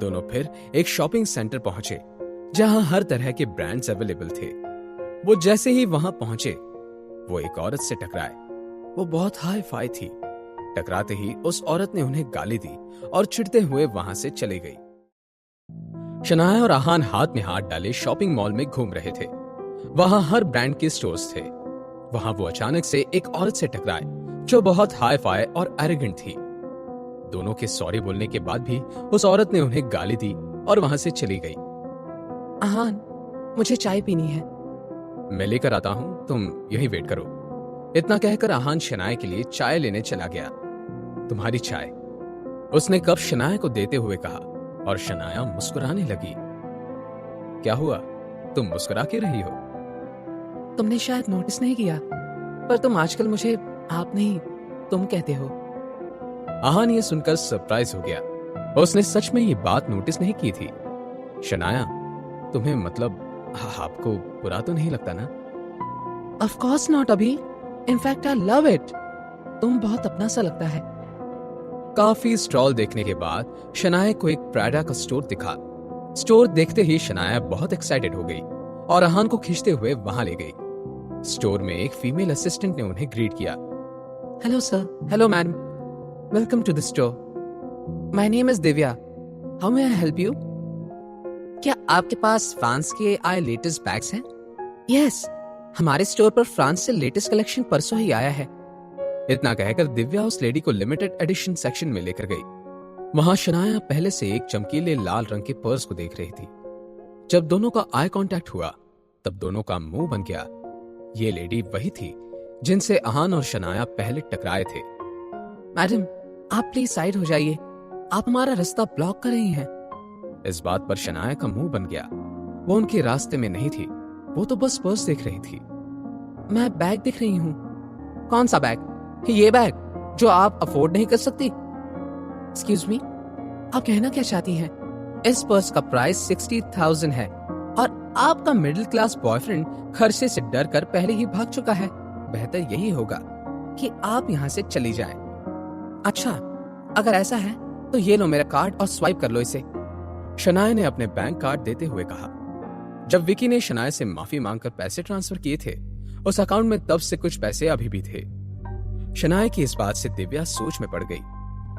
दोनों फिर एक शॉपिंग सेंटर पहुंचे जहां हर तरह के ब्रांड्स अवेलेबल थे। वो जैसे ही वहां पहुंचे वो एक औरत से टकराए। वो बहुत हाई फाई थी। टकराते ही उस औरत ने उन्हें गाली दी और चिढ़ते हुए वहां से चली गई। शनाया और आहान हाथ में हाथ डाले शॉपिंग मॉल में घूम रहे थे। वहां हर ब्रांड के स्टोर्स थे। वहां वो अचानक से एक औरत से टकराए जो बहुत हाई फाई और एरोगेंट थी। दोनों के सॉरी बोलने के बाद भी उस औरत ने उन्हें गाली दी और वहां से चली गई। आहान, मुझे चाय पीनी है। मैं लेकर आता हूं, तुम यही वेट करो। इतना कहकर आहान शनाया के लिए चाय लेने चला गया। तुम्हारी चाय, उसने कप शनाया को देते हुए कहा और शनाया मुस्कुराने लगी। क्या हुआ, तुम मुस्कुरा के रही हो? तुमने शायद नोटिस नहीं किया, पर तुम आजकल मुझे आप नहीं तुम कहते हो। आहान ये सुनकर सरप्राइज हो गया। उसने सच में ये बात नोटिस नहीं की थी। शनाया, तुम्हें मतलब आपको बुरा तो नहीं लगता ना? ऑफ कोर्स नॉट अभी। In fact I love it. तुम बहुत अपना सा लगता है। काफी स्टॉल देखने के बाद शनाया को एक प्राडा का स्टोर दिखा। स्टोर देखते ही शनाया बहुत एक्साइटेड हो गई और आहान को खींचते हुए वहां ले गई। स्टोर में एक फीमेल असिस्टेंट ने उन्हें ग्रीट किया। Hello sir. Hello madam. Welcome to the store. My name is Divya. How may I help you? क्या आपके पास फ्रांस के आए लेटेस्ट बैग्स हैं? यस, हमारे स्टोर पर फ्रांस से लेटेस्ट कलेक्शन परसों ही आया है। इतना कहकर दिव्या उस लेडी को लिमिटेड एडिशन सेक्शन में लेकर गई। वहां शनाया पहले से एक चमकीले लाल रंग के पर्स को देख रही थी। जब दोनों का आई कांटेक्ट हुआ तब दोनों का मुंह बन गया। ये लेडी वही थी जिनसे आहान और शनाया पहले टकराए थे। मैडम, आप प्लीज साइड हो जाइए। आप हमारा रास्ता ब्लॉक कर रही हैं। इस बात पर शनाया का मुंह बन गया। वो उनके रास्ते में नहीं थी, वो तो बस पर्स देख रही थी। मैं बैग देख रही हूँ। कौन सा बैग? ये बैग जो आप अफोर्ड नहीं कर सकती? एक्सक्यूज मी, आप कहना क्या चाहती हैं? इस पर्स का प्राइस 60,000 है और आपका मिडिल क्लास बॉयफ्रेंड खर्चे से डर कर पहले ही भाग चुका है। बेहतर यही होगा कि आप यहाँ से चली जाएं। अच्छा, अगर ऐसा है तो ये लो मेरा कार्ड और स्वाइप कर लो इसे। शनाया ने अपने बैंक कार्ड देते हुए कहा। जब विकी ने शनाया से माफी मांगकर पैसे ट्रांसफर किए थे, उस अकाउंट में तब से कुछ पैसे अभी भी थे। शनाया की इस बात से दिव्या सोच में पड़ गई।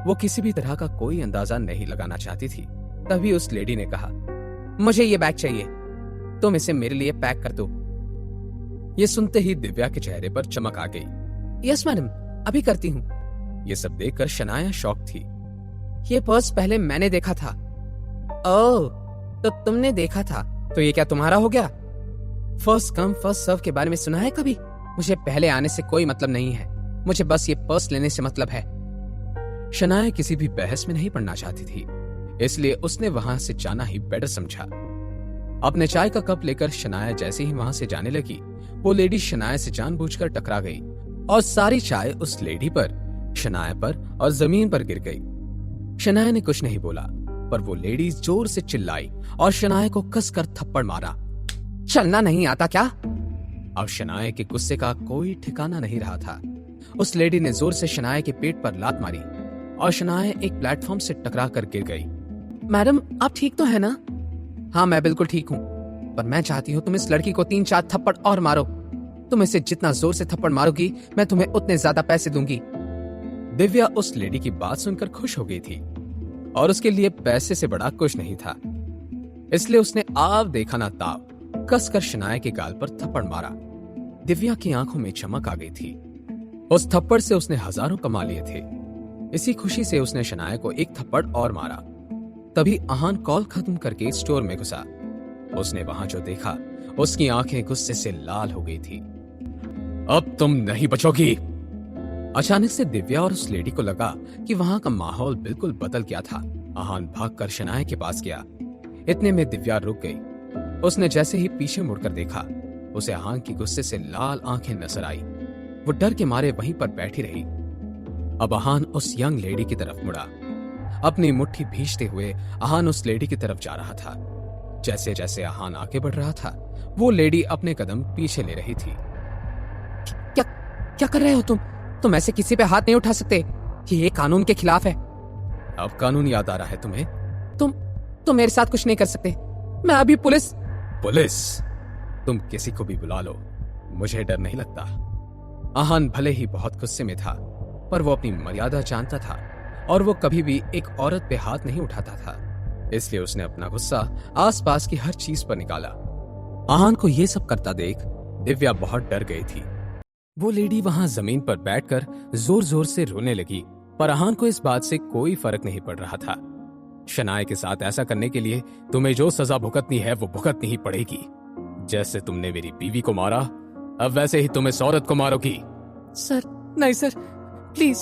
वो किसी भी तरह का कोई अंदाजा नहीं लगाना चाहती थी। तभी उस लेडी ने कहा, मुझे ये बैग चाहिए, तुम इसे मेरे लिए पैक कर दो। ये सुनते ही दिव्या के चेहरे पर चमक आ गई। यस मैडम, अभी करती हूँ। ये सब देखकर शनाया शॉक थी। ये पर्स पहले मैंने देखा था। ओह, तो तुमने देखा था, तो ये क्या तुम्हारा हो गया? फर्स्ट कम फर्स्ट सर्व के बारे में सुना है कभी? मुझे पहले आने से कोई मतलब नहीं है। मुझे बस ये पर्स लेने से मतलब है। शनाया किसी भी बहस में नहीं पड़ना चाहती थी, इसलिए उसने वहां से जाना ही बेटर समझा। अपने चाय का कप लेकर शनाया जैसे ही वहां से जाने लगी, वो लेडी शनाया से जानबूझकर टकरा गई और सारी चाय उस लेडी पर, शनाया पर और जमीन पर गिर गई। शनाया ने कुछ नहीं बोला, पर वो लेडी जोर से चिल्लाई और शनाया को कसकर थप्पड़ मारा। चलना नहीं आता क्या? अब शनाया के गुस्से का कोई ठिकाना नहीं रहा था। उस लेडी ने जोर से शनाया के पेट पर लात मारी और शनाया एक प्लेटफॉर्म से टकरा कर गिर गई। मैडम, आप ठीक तो है ना? हाँ, मैं बिल्कुल ठीक हूँ, पर मैं चाहती हूँ तुम इस लड़की को 3-4 थप्पड़ और मारो। तुम इसे जितना जोर से थप्पड़ मारोगी, मैं तुम्हें उतने ज्यादा पैसे दूंगी। दिव्या उस लेडी की बात सुनकर खुश हो गई थी और उसके लिए पैसे से बड़ा कुछ नहीं था, इसलिए उसने आव देखा ना ताव कसकर शनाया के गाल पर थप्पड़ मारा। दिव्या की आंखों में चमक आ गई थी। उस थप्पड़ से उसने हजारों कमा लिए थे। इसी खुशी से उसने शनाया को एक थप्पड़ और मारा। तभी आहान कॉल खत्म करके स्टोर में घुसा। उसने वहां जो देखा, उसकी आंखें गुस्से से लाल हो गई थी। अब तुम नहीं बचोगी। अचानक से दिव्या और उस लेडी को लगा कि वहां का माहौल बिल्कुल बदल गया था। आहान भागकर शनाया के पास गया। इतने में दिव्या रुक गई। उसने जैसे ही पीछे मुड़कर देखा, उसे आहान की गुस्से से लाल आंखें नजर आई। वो डर के मारे वहीं पर बैठी रही। अब आहान उस यंग लेडी की तरफ मुड़ा। अपनी मुट्ठी भींचते हुए आहान उस लेडी की तरफ जा रहा था। जैसे जैसे आहान आगे बढ़ रहा था, वो लेडी अपने कदम पीछे ले रही थी। क्या कर रहे हो तुम ऐसे किसी पे हाथ नहीं उठा सकते। ये कानून के खिलाफ है। अब कानून याद आ रहा है तुम्हें? तुम मेरे साथ कुछ नहीं कर सकते। मैं अभी पुलिस। पुलिस? तुम किसी को भी बुला लो, मुझे डर नहीं लगता। आहान भले ही बहुत गुस्से में था, पर वो अपनी मर्यादा जानता था और वो कभी भी एक औरत पे हाथ नहीं उठाता था। इसलिए उसने अपना गुस्सा आसपास की हर चीज पर निकाला। आहान को ये सब करता देख दिव्या बहुत डर गई थी। वो लेडी वहां जमीन पर बैठकर जोर जोर से रोने लगी, पर आहान को इस बात से कोई फर्क नहीं पड़ रहा था। शनाया के साथ ऐसा करने के लिए तुम्हें जो सजा भुगतनी है वो भुगतनी ही पड़ेगी। जैसे तुमने मेरी बीवी को मारा, अब वैसे ही तुम इस औरत को मारोगी। सर, नहीं सर, प्लीज।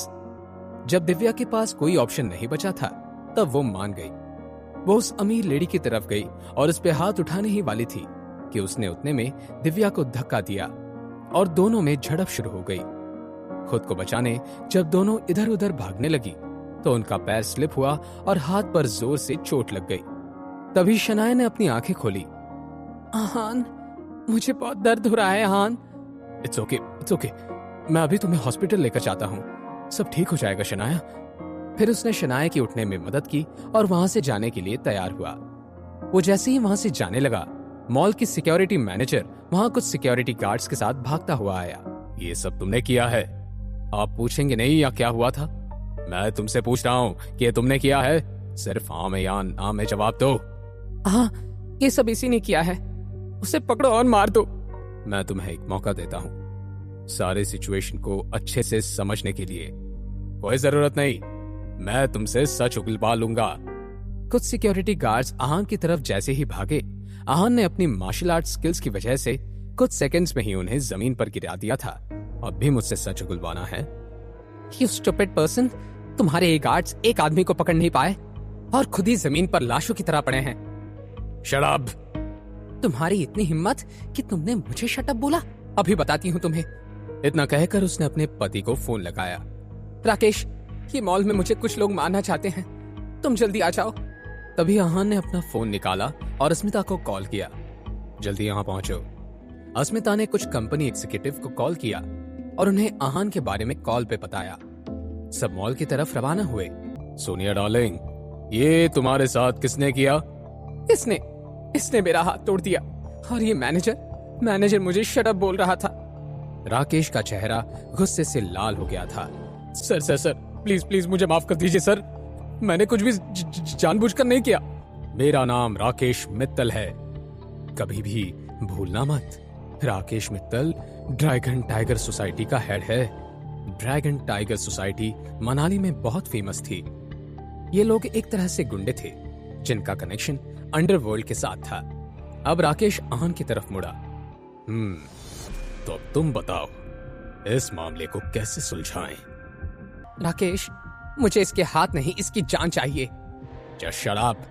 जब दिव्या के पास कोई ऑप्शन नहीं बचा था, तब वो मान गई। वो उस अमीर लेडी की तरफ गई और उस पे हाथ उठाने ही वाली थी कि उसने उतने में दिव्या को धक्का दिया और दोनों में झड़प शुरू हो गई। खुद को बचाने जब दोनों इधर उधर भागने लगी तो उनका पैर स्लिप हुआ और हाथ पर जोर से चोट लग गई। तभी शनाया ने अपनी आंखें खोली। आहान, मुझे बहुत दर्द हो रहा है आहान। इट्स ओके, इट्स ओके, मैं अभी तुम्हें हॉस्पिटल लेकर जाता हूँ, सब ठीक हो जाएगा शनाया। फिर उसने शनाया की उठने में मदद की और वहां से जाने के लिए तैयार हुआ। वो जैसे ही वहां से जाने लगा, मॉल की सिक्योरिटी मैनेजर वहां कुछ सिक्योरिटी गार्ड्स के साथ भागता हुआ आया। ये सब तुमने किया है? आप पूछेंगे नहीं या क्या हुआ था? मैं तुमसे पूछ रहा हूँ कि ये तुमने किया है? सिर्फ हाँ में या ना में जवाब दो। हाँ, ये सब इसी ने किया है। उसे पकड़ो और मार दो। मैं तुम्हें एक मौका देता हूँ सारे सिचुएशन को अच्छे से समझने के लिए। कोई जरूरत नहीं, मैं तुमसे सच उगलवा लूंगा। कुछ सिक्योरिटी गार्ड्स आहान की तरफ जैसे ही भागे, आहान ने अपनी मार्शल आर्ट स्किल्स की वजह से कुछ सेकंड्स में ही उन्हें जमीन पर गिरा दिया था। अब भी मुझसे सच उगलवाना है? You stupid person, तुम्हारे ये गार्ड्स एक आदमी को पकड़ नहीं पाए और खुद ही जमीन पर लाशों की तरह पड़े हैं। शराब! तुम्हारी इतनी हिम्मत कि तुमने मुझे शट अप बोला? अभी बताती हूँ तुम्हें। इतना कहकर उसने अपने पति को फोन लगाया। राकेश, ये मॉल में मुझे कुछ लोग मारना चाहते हैं, तुम जल्दी आ जाओ। तभी आहान ने अपना फोन निकाला और अस्मिता को कॉल किया। जल्दी यहाँ पहुंचो। अस्मिता ने कुछ कंपनी एग्जीक्यूटिव को कॉल किया और उन्हें आहान के बारे में कॉल पे बताया। सब मॉल की तरफ रवाना हुए। सोनिया डार्लिंग, ये तुम्हारे साथ किसने किया? इसने मेरा हाथ तोड़ दिया और ये मैनेजर मुझे शट अप बोल रहा था। राकेश का चेहरा गुस्से से लाल हो गया था। सर, प्लीज मुझे माफ कर दीजिए सर, मैंने कुछ भी जानबूझकर नहीं किया। मेरा नाम राकेश मित्तल है, कभी भी भूलना मत। Rakesh Mittal dragon tiger society का हेड है। ड्रैगन टाइगर सोसाइटी मनाली में बहुत फेमस थी। ये लोग एक तरह से गुंडे थे जिनका कनेक्शन अंडरवर्ल्ड के साथ था। अब राकेश आहान की तरफ मुड़ा। तो अब तुम बताओ, इस मामले को कैसे सुलझाएं? राकेश, मुझे इसके हाथ नहीं, इसकी जान चाहिए। Just shut up.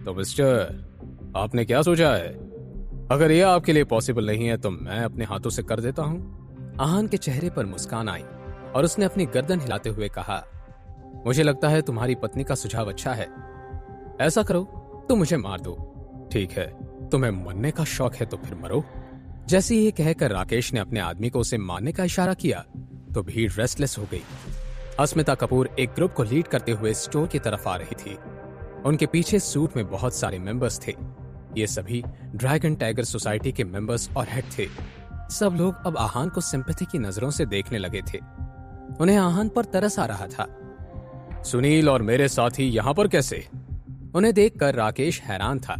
तो मिस्टर, आपने क्या सोचा है? अगर यह आपके लिए पॉसिबल नहीं है तो मैं अपने हाथों से कर देता हूं। आहान के चेहरे पर मुस्कान आई और उसने अपनी गर्दन हिलाते हुए कहा, मुझे लगता है तुम्हारी पत्नी का सुझाव अच्छा है। ऐसा करो, तुम मुझे मार दो। ठीक है, तुम्हें मरने का शौक है तो फिर मरो। जैसे ये कहकर राकेश ने अपने आदमी को उसे मारने का इशारा किया तो भीड़ रेस्टलेस हो गई। अस्मिता कपूर एक ग्रुप को लीड करते हुए स्टोर की तरफ आ रही थी। उनके पीछे सूट में बहुत सारे मेंबर्स थे। ये सभी ड्रैगन टाइगर सोसाइटी के मेंबर्स और हेड थे। सब लोग अब आहान को सिंपैथी की नजरों से देखने लगे थे। उन्हें आहान पर तरस आ रहा था। सुनील और मेरे साथी यहाँ पर कैसे? उन्हें देखकर राकेश हैरान था।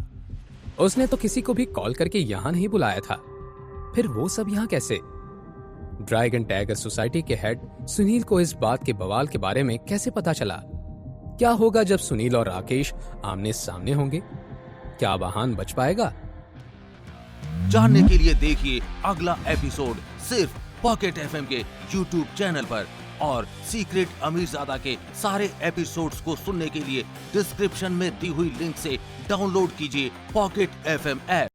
उसने तो किसी को भी कॉल करके यहाँ नहीं बुलाया था, फिर वो सब यहाँ कैसे? ड्रैगन टाइगर सोसाइटी के हेड सुनील को इस बात के बवाल के बारे में कैसे पता चला? क्या होगा जब सुनील और राकेश आमने सामने होंगे? क्या अब आहान बच पाएगा? जानने के लिए देखिए अगला एपिसोड सिर्फ पॉकेट एफएम के YouTube चैनल पर, और सीक्रेट अमीरजादा के सारे एपिसोड्स को सुनने के लिए डिस्क्रिप्शन में दी हुई लिंक से डाउनलोड कीजिए पॉकेट एफएम ऐप।